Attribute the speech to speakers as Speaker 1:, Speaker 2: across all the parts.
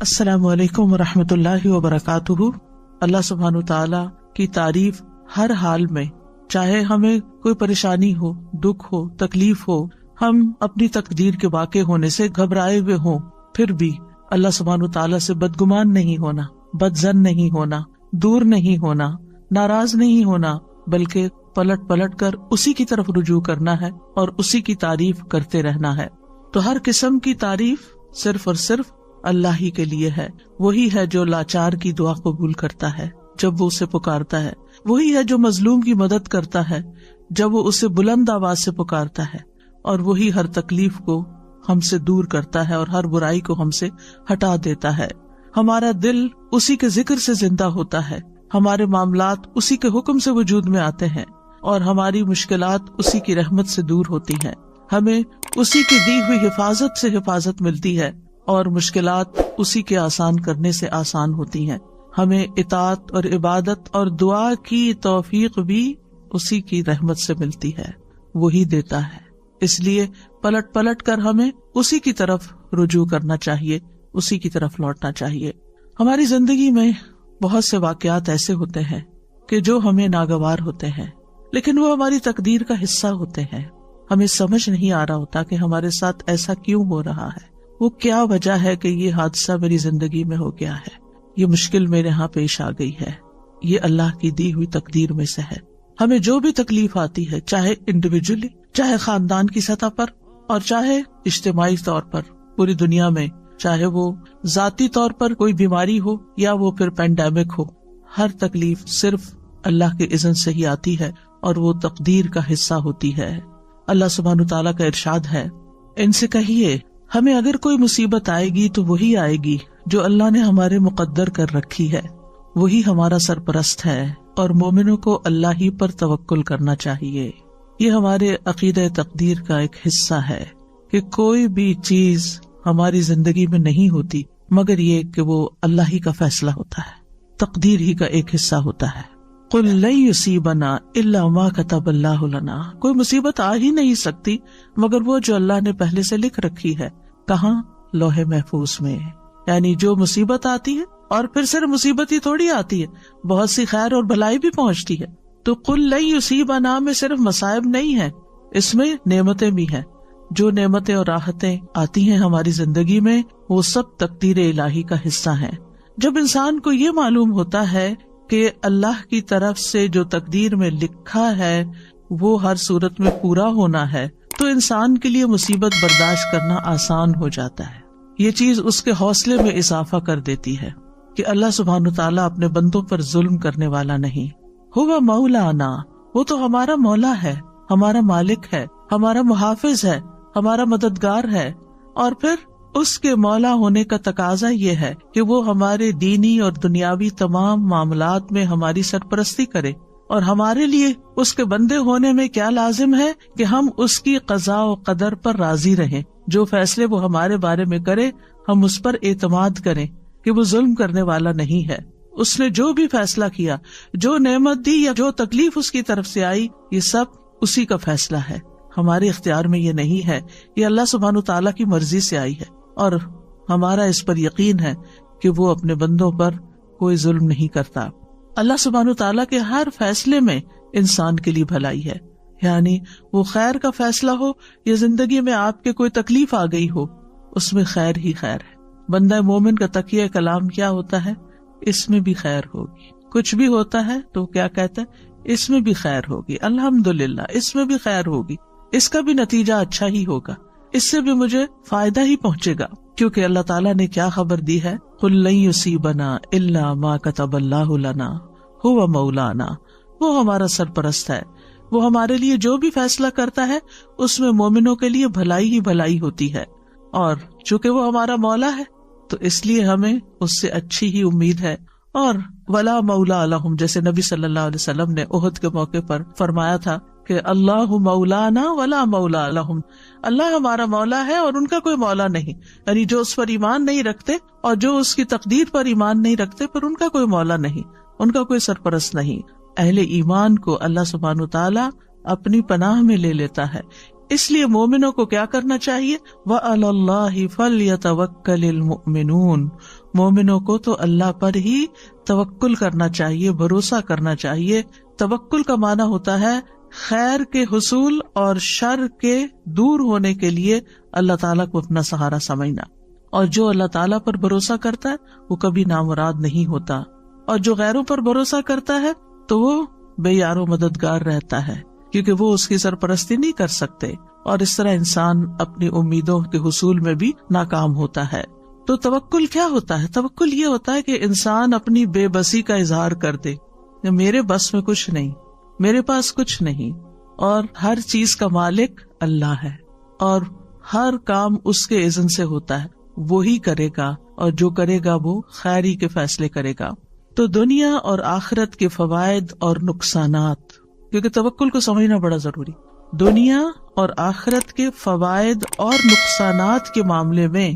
Speaker 1: السلام علیکم ورحمۃ اللہ وبرکاتہ۔ اللہ سبحانہ تعالیٰ کی تعریف ہر حال میں، چاہے ہمیں کوئی پریشانی ہو، دکھ ہو، تکلیف ہو، ہم اپنی تقدیر کے واقع ہونے سے گھبرائے ہوئے ہوں، پھر بھی اللہ سبحانہ تعالیٰ سے بدگمان نہیں ہونا، بدظن نہیں ہونا، دور نہیں ہونا، ناراض نہیں ہونا، بلکہ پلٹ پلٹ کر اسی کی طرف رجوع کرنا ہے اور اسی کی تعریف کرتے رہنا ہے۔ تو ہر قسم کی تعریف صرف اور صرف اللہ ہی کے لیے ہے۔ وہی ہے جو لاچار کی دعا قبول کرتا ہے جب وہ اسے پکارتا ہے، وہی ہے جو مظلوم کی مدد کرتا ہے جب وہ اسے بلند آواز سے پکارتا ہے، اور وہی ہر تکلیف کو ہم سے دور کرتا ہے اور ہر برائی کو ہم سے ہٹا دیتا ہے۔ ہمارا دل اسی کے ذکر سے زندہ ہوتا ہے، ہمارے معاملات اسی کے حکم سے وجود میں آتے ہیں، اور ہماری مشکلات اسی کی رحمت سے دور ہوتی ہیں۔ ہمیں اسی کی دی ہوئی حفاظت سے حفاظت ملتی ہے، اور مشکلات اسی کے آسان کرنے سے آسان ہوتی ہیں۔ ہمیں اطاعت اور عبادت اور دعا کی توفیق بھی اسی کی رحمت سے ملتی ہے، وہی دیتا ہے۔ اس لیے پلٹ پلٹ کر ہمیں اسی کی طرف رجوع کرنا چاہیے، اسی کی طرف لوٹنا چاہیے۔ ہماری زندگی میں بہت سے واقعات ایسے ہوتے ہیں کہ جو ہمیں ناگوار ہوتے ہیں، لیکن وہ ہماری تقدیر کا حصہ ہوتے ہیں۔ ہمیں سمجھ نہیں آ رہا ہوتا کہ ہمارے ساتھ ایسا کیوں ہو رہا ہے، وہ کیا وجہ ہے کہ یہ حادثہ میری زندگی میں ہو گیا ہے، یہ مشکل میرے ہاں پیش آ گئی ہے۔ یہ اللہ کی دی ہوئی تقدیر میں سے ہے۔ ہمیں جو بھی تکلیف آتی ہے، چاہے انڈیویجولی، چاہے خاندان کی سطح پر، اور چاہے اجتماعی طور پر پوری دنیا میں، چاہے وہ ذاتی طور پر کوئی بیماری ہو یا وہ پھر پینڈیمک ہو، ہر تکلیف صرف اللہ کے اذن سے ہی آتی ہے اور وہ تقدیر کا حصہ ہوتی ہے۔ اللہ سبحانہ تعالیٰ کا ارشاد ہے، ان سے کہیے ہمیں اگر کوئی مصیبت آئے گی تو وہی آئے گی جو اللہ نے ہمارے مقدر کر رکھی ہے، وہی ہمارا سرپرست ہے، اور مومنوں کو اللہ ہی پر توکل کرنا چاہیے۔ یہ ہمارے عقیدہ تقدیر کا ایک حصہ ہے کہ کوئی بھی چیز ہماری زندگی میں نہیں ہوتی مگر یہ کہ وہ اللہ ہی کا فیصلہ ہوتا ہے، تقدیر ہی کا ایک حصہ ہوتا ہے۔ قُلْ لَن يُصِيبَنَا إِلَّا مَا كَتَبَ اللَّهُ لَنَا، کوئی مصیبت آ ہی نہیں سکتی مگر وہ جو اللہ نے پہلے سے لکھ رکھی ہے۔ کہاں؟ لوح محفوظ میں۔ یعنی جو مصیبت آتی ہے، اور پھر صرف مصیبت ہی تھوڑی آتی ہے، بہت سی خیر اور بھلائی بھی پہنچتی ہے۔ تو قُلْ لَن يُصِيبَنَا میں صرف مصائب نہیں ہے، اس میں نعمتیں بھی ہیں۔ جو نعمتیں اور راحتیں آتی ہیں ہماری زندگی میں، وہ سب تقدیر الہی کا حصہ ہیں۔ جب انسان کو یہ معلوم ہوتا ہے کہ اللہ کی طرف سے جو تقدیر میں لکھا ہے وہ ہر صورت میں پورا ہونا ہے، تو انسان کے لیے مصیبت برداشت کرنا آسان ہو جاتا ہے۔ یہ چیز اس کے حوصلے میں اضافہ کر دیتی ہے کہ اللہ سبحانہ تعالیٰ اپنے بندوں پر ظلم کرنے والا نہیں۔ ہوا مولانا، وہ تو ہمارا مولا ہے، ہمارا مالک ہے، ہمارا محافظ ہے، ہمارا مددگار ہے، اور پھر اس کے مولا ہونے کا تقاضا یہ ہے کہ وہ ہمارے دینی اور دنیاوی تمام معاملات میں ہماری سرپرستی کرے، اور ہمارے لیے اس کے بندے ہونے میں کیا لازم ہے کہ ہم اس کی قضاء و قدر پر راضی رہیں۔ جو فیصلے وہ ہمارے بارے میں کرے ہم اس پر اعتماد کریں کہ وہ ظلم کرنے والا نہیں ہے۔ اس نے جو بھی فیصلہ کیا، جو نعمت دی یا جو تکلیف اس کی طرف سے آئی، یہ سب اسی کا فیصلہ ہے، ہمارے اختیار میں یہ نہیں ہے۔ یہ اللہ سبحانہ تعالیٰ کی مرضی سے آئی ہے، اور ہمارا اس پر یقین ہے کہ وہ اپنے بندوں پر کوئی ظلم نہیں کرتا۔ اللہ سبحانہ تعالیٰ کے ہر فیصلے میں انسان کے لیے بھلائی ہے، یعنی وہ خیر کا فیصلہ ہو یا زندگی میں آپ کے کوئی تکلیف آ گئی ہو، اس میں خیر ہی خیر ہے۔ بندہ مومن کا تقیہ کلام کیا ہوتا ہے؟ اس میں بھی خیر ہوگی۔ کچھ بھی ہوتا ہے تو کیا کہتا ہے؟ اس میں بھی خیر ہوگی، الحمدللہ اس میں بھی خیر ہوگی، اس کا بھی نتیجہ اچھا ہی ہوگا، اس سے بھی مجھے فائدہ ہی پہنچے گا، کیونکہ اللہ تعالیٰ نے کیا خبر دی ہے؟ قُلْ لَن يُصِيبَنَا إِلَّا مَا كَتَبَ اللَّهُ لَنَا هُوَ مَوْلَانَا، وہ ہمارا سرپرست ہے، وہ ہمارے لیے جو بھی فیصلہ کرتا ہے اس میں مومنوں کے لیے بھلائی ہی بھلائی ہوتی ہے، اور چونکہ وہ ہمارا مولا ہے تو اس لیے ہمیں اس سے اچھی ہی امید ہے۔ اور ولا مولا لہم، جیسے نبی صلی اللہ علیہ وسلم نے احد کے موقع پر فرمایا تھا کہ اللہ مولانا ولا مولا لہم، اللہ ہمارا مولا ہے اور ان کا کوئی مولا نہیں، یعنی جو اس پر ایمان نہیں رکھتے اور جو اس کی تقدیر پر ایمان نہیں رکھتے، پر ان کا کوئی مولا نہیں، ان کا کوئی سرپرست نہیں۔ اہل ایمان کو اللہ سبحانہ تعالیٰ اپنی پناہ میں لے لیتا ہے، اس لیے مومنوں کو کیا کرنا چاہیے؟ وَعَلَى اللَّهِ فَلْيَتَوَكَّلِ الْمُؤْمِنُونَ، مومنوں کو تو اللہ پر ہی توکل کرنا چاہیے، بھروسہ کرنا چاہیے۔ توکل کا معنی ہوتا ہے خیر کے حصول اور شر کے دور ہونے کے لیے اللہ تعالیٰ کو اپنا سہارا سمجھنا، اور جو اللہ تعالیٰ پر بھروسہ کرتا ہے وہ کبھی نامراد نہیں ہوتا، اور جو غیروں پر بھروسہ کرتا ہے تو وہ بے یار و مددگار رہتا ہے، کیونکہ وہ اس کی سرپرستی نہیں کر سکتے، اور اس طرح انسان اپنی امیدوں کے حصول میں بھی ناکام ہوتا ہے۔ تو توکل کیا ہوتا ہے؟ توکل یہ ہوتا ہے کہ انسان اپنی بے بسی کا اظہار کر دے، میرے بس میں کچھ نہیں، میرے پاس کچھ نہیں، اور ہر چیز کا مالک اللہ ہے، اور ہر کام اس کے اذن سے ہوتا ہے، وہی کرے گا، اور جو کرے گا وہ خیری کے فیصلے کرے گا۔ تو دنیا اور آخرت کے فوائد اور نقصانات، کیونکہ توکل کو سمجھنا بڑا ضروری، دنیا اور آخرت کے فوائد اور نقصانات کے معاملے میں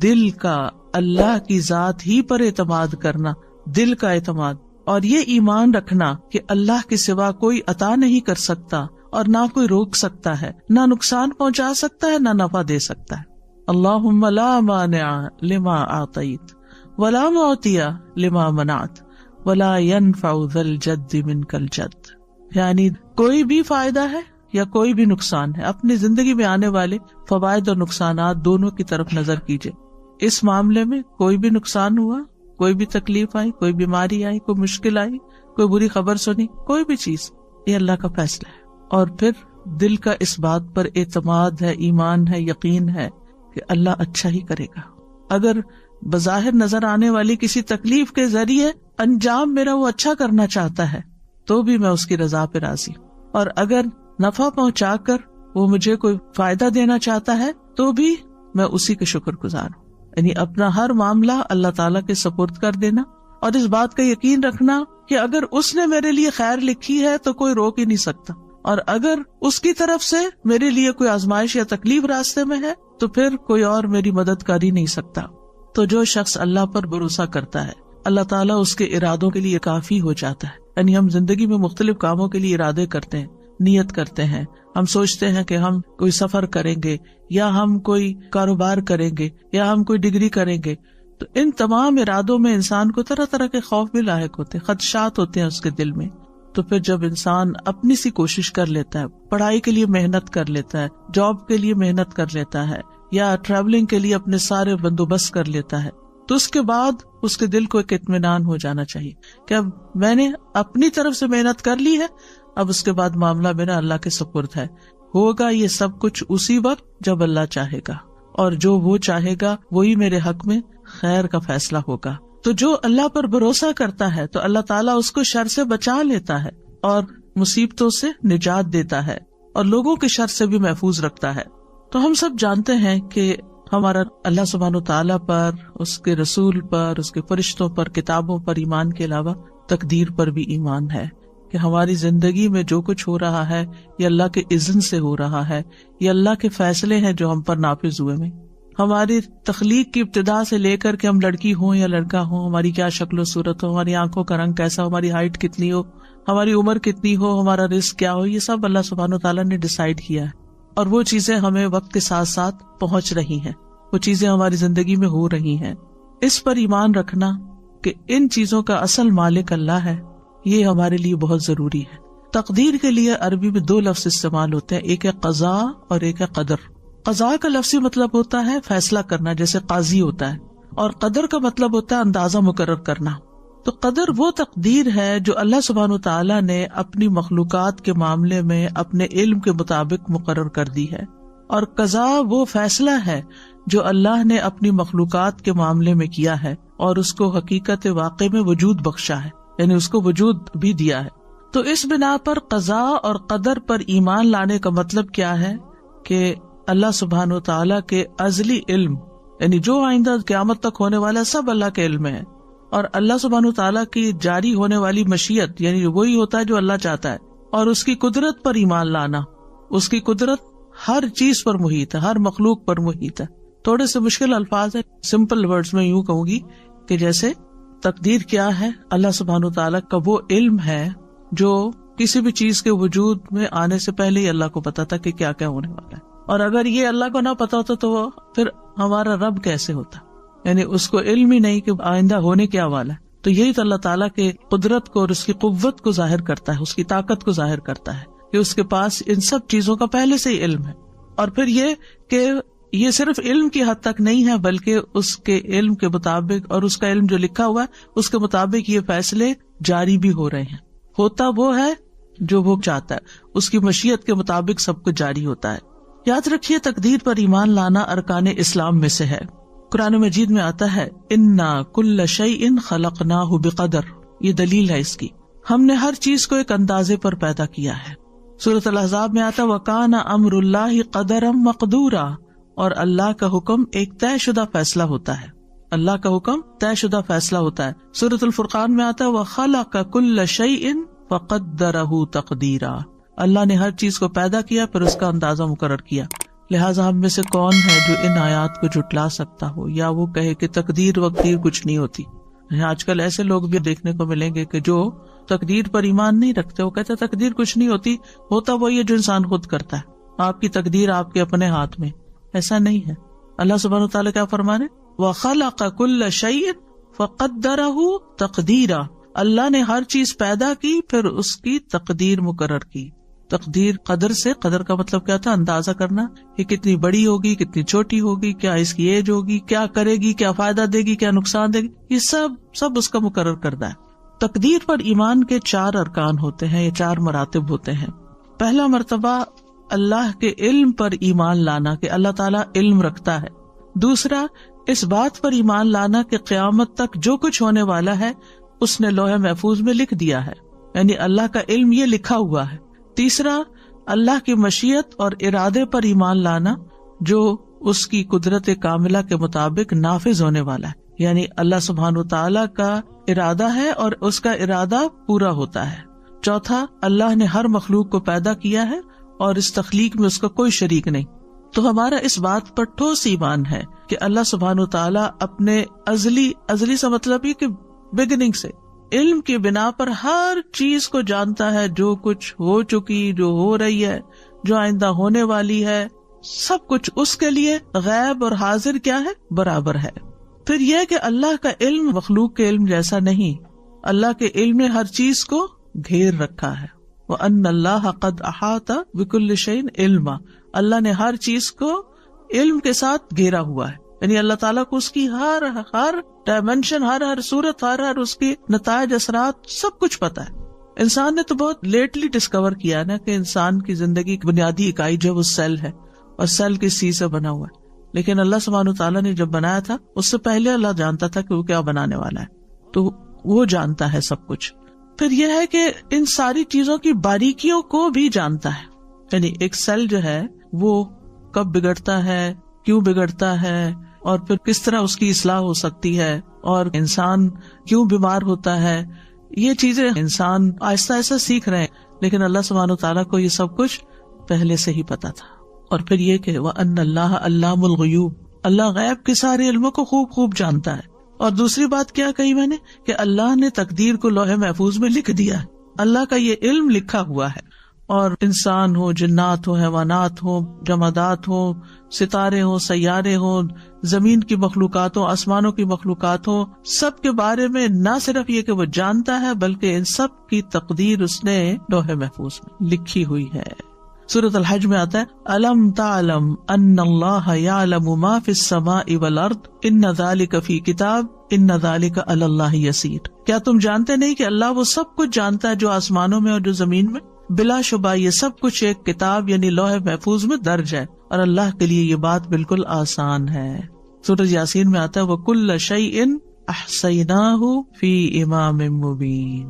Speaker 1: دل کا اللہ کی ذات ہی پر اعتماد کرنا، دل کا اعتماد، اور یہ ایمان رکھنا کہ اللہ کے سوا کوئی عطا نہیں کر سکتا اور نہ کوئی روک سکتا ہے، نہ نقصان پہنچا سکتا ہے، نہ نفع دے سکتا ہے۔ اللہم لا مانع لما اعطیت ولا معطی لما منعت ولا ينفع ذا الجد منک الجد، یعنی کوئی بھی فائدہ ہے یا کوئی بھی نقصان ہے، اپنی زندگی میں آنے والے فوائد اور نقصانات دونوں کی طرف نظر کیجئے۔ اس معاملے میں کوئی بھی نقصان ہوا، کوئی بھی تکلیف آئی، کوئی بیماری آئی، کوئی مشکل آئی، کوئی بری خبر سنی، کوئی بھی چیز، یہ اللہ کا فیصلہ ہے، اور پھر دل کا اس بات پر اعتماد ہے، ایمان ہے، یقین ہے کہ اللہ اچھا ہی کرے گا۔ اگر بظاہر نظر آنے والی کسی تکلیف کے ذریعے انجام میرا وہ اچھا کرنا چاہتا ہے تو بھی میں اس کی رضا پہ راضی، اور اگر نفع پہنچا کر وہ مجھے کوئی فائدہ دینا چاہتا ہے تو بھی میں اسی کے شکر گزار ہوں۔ یعنی اپنا ہر معاملہ اللہ تعالیٰ کے سپرد کر دینا، اور اس بات کا یقین رکھنا کہ اگر اس نے میرے لیے خیر لکھی ہے تو کوئی روک ہی نہیں سکتا، اور اگر اس کی طرف سے میرے لیے کوئی آزمائش یا تکلیف راستے میں ہے تو پھر کوئی اور میری مدد کر ہی نہیں سکتا۔ تو جو شخص اللہ پر بھروسہ کرتا ہے، اللہ تعالیٰ اس کے ارادوں کے لیے کافی ہو جاتا ہے۔ یعنی ہم زندگی میں مختلف کاموں کے لیے ارادے کرتے ہیں، نیت کرتے ہیں، ہم سوچتے ہیں کہ ہم کوئی سفر کریں گے، یا ہم کوئی کاروبار کریں گے، یا ہم کوئی ڈگری کریں گے، تو ان تمام ارادوں میں انسان کو طرح طرح کے خوف بھی لاحق ہوتے ہیں، خدشات ہوتے ہیں اس کے دل میں۔ تو پھر جب انسان اپنی سی کوشش کر لیتا ہے، پڑھائی کے لیے محنت کر لیتا ہے، جاب کے لیے محنت کر لیتا ہے، یا ٹریولنگ کے لیے اپنے سارے بندوبست کر لیتا ہے، تو اس کے بعد اس کے دل کو ایک اطمینان ہو جانا چاہیے کہ اب میں نے اپنی طرف سے محنت کر لی ہے، اب اس کے بعد معاملہ میرا اللہ کے سپرد ہے، ہوگا یہ سب کچھ اسی وقت جب اللہ چاہے گا، اور جو وہ چاہے گا وہی میرے حق میں خیر کا فیصلہ ہوگا۔ تو جو اللہ پر بھروسہ کرتا ہے تو اللہ تعالیٰ اس کو شر سے بچا لیتا ہے، اور مصیبتوں سے نجات دیتا ہے، اور لوگوں کے شر سے بھی محفوظ رکھتا ہے۔ تو ہم سب جانتے ہیں کہ ہمارا اللہ سبحانہ تعالیٰ پر، اس کے رسول پر، اس کے فرشتوں پر، کتابوں پر ایمان کے علاوہ تقدیر پر بھی ایمان ہے، کہ ہماری زندگی میں جو کچھ ہو رہا ہے یہ اللہ کے اذن سے ہو رہا ہے، یہ اللہ کے فیصلے ہیں جو ہم پر نافذ ہوئے ہیں۔ ہماری تخلیق کی ابتدا سے لے کر کہ ہم لڑکی ہوں یا لڑکا ہوں، ہماری کیا شکل و صورت ہو، ہماری آنکھوں کا رنگ کیسا ہو، ہماری ہائٹ کتنی ہو، ہماری عمر کتنی ہو، ہمارا رزق کیا ہو، یہ سب اللہ سبحانہ تعالیٰ نے ڈیسائیڈ کیا ہے، اور وہ چیزیں ہمیں وقت کے ساتھ ساتھ پہنچ رہی ہیں، وہ چیزیں ہماری زندگی میں ہو رہی ہیں۔ اس پر ایمان رکھنا کہ ان چیزوں کا اصل مالک اللہ ہے، یہ ہمارے لیے بہت ضروری ہے۔ تقدیر کے لیے عربی میں دو لفظ استعمال ہوتے ہیں، ایک ہے قضاء اور ایک ہے قدر۔ قضاء کا لفظی مطلب ہوتا ہے فیصلہ کرنا، جیسے قاضی ہوتا ہے، اور قدر کا مطلب ہوتا ہے اندازہ مقرر کرنا۔ تو قدر وہ تقدیر ہے جو اللہ سبحانہ تعالیٰ نے اپنی مخلوقات کے معاملے میں اپنے علم کے مطابق مقرر کر دی ہے، اور قضاء وہ فیصلہ ہے جو اللہ نے اپنی مخلوقات کے معاملے میں کیا ہے، اور اس کو حقیقت واقع میں وجود بخشا ہے، یعنی اس کو وجود بھی دیا ہے۔ تو اس بنا پر قضاء اور قدر پر ایمان لانے کا مطلب کیا ہے کہ اللہ سبحانہ تعالیٰ کے ازلی علم، یعنی جو آئندہ قیامت تک ہونے والا سب اللہ کے علم میں ہے، اور اللہ سبحانہ تعالیٰ کی جاری ہونے والی مشیت، یعنی وہی ہوتا ہے جو اللہ چاہتا ہے، اور اس کی قدرت پر ایمان لانا۔ اس کی قدرت ہر چیز پر محیط ہے، ہر مخلوق پر محیط ہے۔ تھوڑے سے مشکل الفاظ ہیں، سمپل ورڈز میں یوں کہوں گی کہ جیسے تقدیر کیا ہے، اللہ سبحانہ تعالیٰ کا وہ علم ہے جو کسی بھی چیز کے وجود میں آنے سے پہلے ہی اللہ کو پتا تھا کہ کیا کیا ہونے والا ہے، اور اگر یہ اللہ کو نہ پتا ہوتا تو وہ پھر ہمارا رب کیسے ہوتا۔ یعنی اس کو علم ہی نہیں کہ آئندہ ہونے کیا والا ہے. تو یہی تو اللہ تعالیٰ کے قدرت کو اور اس کی قوت کو ظاہر کرتا ہے، اس کی طاقت کو ظاہر کرتا ہے کہ اس کے پاس ان سب چیزوں کا پہلے سے ہی علم ہے. اور پھر یہ کہ یہ صرف علم کی حد تک نہیں ہے، بلکہ اس کے علم کے مطابق اور اس کا علم جو لکھا ہوا ہے اس کے مطابق یہ فیصلے جاری بھی ہو رہے ہیں. ہوتا وہ ہے جو وہ چاہتا ہے، اس کی مشیت کے مطابق سب کچھ جاری ہوتا ہے. یاد رکھیے تقدیر پر ایمان لانا ارکان اسلام میں سے ہے. قرآن مجید میں آتا ہے انا کل شیء خلقناہ بقدر، یہ دلیل ہے اس کی، ہم نے ہر چیز کو ایک اندازے پر پیدا کیا ہے. سورۃ الاحزاب میں آتا وکان امر اللہ قدرا مقدورا، اور اللہ کا حکم ایک طے شدہ فیصلہ ہوتا ہے. اللہ کا حکم طے شدہ فیصلہ ہوتا ہے. سورۃ الفرقان میں آتا وخلق کل شیء فقدرہ تقدیرا، اللہ نے ہر چیز کو پیدا کیا پھر اس کا اندازہ مقرر کیا. لہٰذا ہم میں سے کون ہے جو ان آیات کو جھٹلا سکتا ہو یا وہ کہے کہ تقدیر وقدیر کچھ نہیں ہوتی. آج کل ایسے لوگ بھی دیکھنے کو ملیں گے کہ جو تقدیر پر ایمان نہیں رکھتے، وہ کہتے تقدیر کچھ نہیں ہوتی، ہوتا وہی ہے جو انسان خود کرتا ہے، آپ کی تقدیر آپ کے اپنے ہاتھ میں. ایسا نہیں ہے. اللہ سبحانہ وتعالیٰ کیا فرما رہے وَخَلَقَ كُلَّ شَيْءٍ فَقَدَّرَهُ تَقْدِيرًا، اللہ نے ہر چیز پیدا کی پھر اس کی تقدیر مقرر کی. تقدیر قدر سے، قدر کا مطلب کیا تھا؟ اندازہ کرنا، یہ کتنی بڑی ہوگی، کتنی چھوٹی ہوگی، کیا اس کی ایج ہوگی، کیا کرے گی، کیا فائدہ دے گی، کیا نقصان دے گی، یہ سب اس کا مقرر کردہ ہے. تقدیر پر ایمان کے 4 ارکان ہوتے ہیں، یہ 4 مراتب ہوتے ہیں. پہلا مرتبہ اللہ کے علم پر ایمان لانا کہ اللہ تعالیٰ علم رکھتا ہے. دوسرا اس بات پر ایمان لانا کہ قیامت تک جو کچھ ہونے والا ہے اس نے لوح محفوظ میں لکھ دیا ہے، یعنی اللہ کا علم یہ لکھا ہوا ہے. تیسرا اللہ کی مشیت اور ارادے پر ایمان لانا جو اس کی قدرت کاملہ کے مطابق نافذ ہونے والا ہے، یعنی اللہ سبحانہ وتعالیٰ کا ارادہ ہے اور اس کا ارادہ پورا ہوتا ہے. چوتھا اللہ نے ہر مخلوق کو پیدا کیا ہے اور اس تخلیق میں اس کا کوئی شریک نہیں. تو ہمارا اس بات پر ٹھوس ایمان ہے کہ اللہ سبحانہ وتعالیٰ اپنے ازلی سے مطلب یہ کہ بگننگ سے علم کی بنا پر ہر چیز کو جانتا ہے، جو کچھ ہو چکی، جو ہو رہی ہے، جو آئندہ ہونے والی ہے، سب کچھ اس کے لیے غیب اور حاضر کیا ہے؟ برابر ہے. پھر یہ کہ اللہ کا علم مخلوق کے علم جیسا نہیں، اللہ کے علم نے ہر چیز کو گھیر رکھا ہے. وَأَنَّ اللَّهَ قَدْ أَحَاطَ بِكُلِّ شَيْءٍ عِلْمًا، اللہ نے ہر چیز کو علم کے ساتھ گھیرا ہوا ہے، یعنی اللہ تعالیٰ کو اس کی ہر ڈائمینشن، ہر صورت، ہر اس کی نتائج، اثرات، سب کچھ پتا ہے. انسان نے تو بہت لیٹلی ڈسکور کیا نا کہ انسان کی زندگی کی بنیادی اکائی جو وہ سیل ہے، اور سیل کس چیز سے بنا ہوا ہے. لیکن اللہ سبحانہ وتعالیٰ نے جب بنایا تھا اس سے پہلے اللہ جانتا تھا کہ وہ کیا بنانے والا ہے، تو وہ جانتا ہے سب کچھ. پھر یہ ہے کہ ان ساری چیزوں کی باریکیوں کو بھی جانتا ہے، یعنی ایک سیل جو ہے وہ کب بگڑتا ہے، کیوں بگڑتا ہے، اور پھر کس طرح اس کی اصلاح ہو سکتی ہے، اور انسان کیوں بیمار ہوتا ہے. یہ چیزیں انسان آہستہ آہستہ سیکھ رہے ہیں، لیکن اللہ سبحانہ وتعالیٰ کو یہ سب کچھ پہلے سے ہی پتا تھا. اور پھر یہ کہ وَأَنَّ اللَّهَ عَلَّامُ الْغُیُوبِ، اللہ غیب کے سارے علموں کو خوب جانتا ہے. اور دوسری بات کیا کہی میں نے کہ اللہ نے تقدیر کو لوح محفوظ میں لکھ دیا ہے، اللہ کا یہ علم لکھا ہوا ہے. اور انسان ہو، جنات ہو، حیوانات ہو، جمادات ہو، ستارے ہو، سیارے ہو، زمین کی مخلوقات ہو، آسمانوں کی مخلوقات ہو، سب کے بارے میں نہ صرف یہ کہ وہ جانتا ہے بلکہ ان سب کی تقدیر اس نے لوح محفوظ میں لکھی ہوئی ہے. سورۃ الحج میں آتا ہے الم تعلم ان اللہ یعلم ما فی السماء والارض ان ذلک فی کتاب ان ذلک علی اللہ یسیر. کیا تم جانتے نہیں کہ اللہ وہ سب کچھ جانتا ہے جو آسمانوں میں اور جو زمین میں؟ بلا شبہ یہ سب کچھ ایک کتاب یعنی لوح محفوظ میں درج ہے، اور اللہ کے لیے یہ بات بالکل آسان ہے. سورۃ یاسین میں آتا ہے وَكُلَّ شَيْءٍ أَحْصَيْنَاهُ فِي إِمَامٍ مُبِينٍ.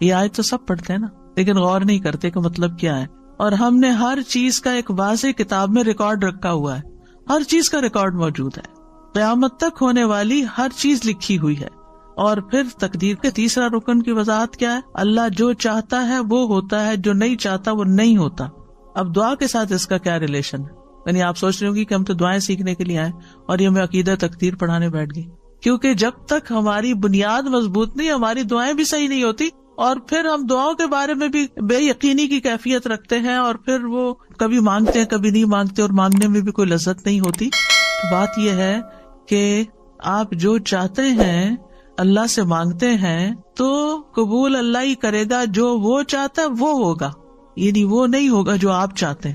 Speaker 1: یہ آیت تو سب پڑھتے ہیں نا، لیکن غور نہیں کرتے کہ مطلب کیا ہے. اور ہم نے ہر چیز کا ایک واضح کتاب میں ریکارڈ رکھا ہوا ہے، ہر چیز کا ریکارڈ موجود ہے، قیامت تک ہونے والی ہر چیز لکھی ہوئی ہے. اور پھر تقدیر کے تیسرا رکن کی وضاحت کیا ہے؟ اللہ جو چاہتا ہے وہ ہوتا ہے، جو نہیں چاہتا وہ نہیں ہوتا. اب دعا کے ساتھ اس کا کیا ریلیشن ہے؟ یعنی آپ سوچ رہے ہوں گی کہ ہم تو دعائیں سیکھنے کے لیے آئے اور یہ میں عقیدہ تقدیر پڑھانے بیٹھ گئی. کیونکہ جب تک ہماری بنیاد مضبوط نہیں، ہماری دعائیں بھی صحیح نہیں ہوتی، اور پھر ہم دعاؤں کے بارے میں بھی بے یقینی کی کیفیت رکھتے ہیں، اور پھر وہ کبھی مانگتے ہیں کبھی نہیں مانگتے، اور مانگنے میں بھی کوئی لذت نہیں ہوتی. بات یہ ہے کہ آپ جو چاہتے ہیں اللہ سے مانگتے ہیں تو قبول اللہ ہی کرے گا. جو وہ چاہتا ہے وہ ہوگا، یعنی وہ نہیں ہوگا جو آپ چاہتے ہیں.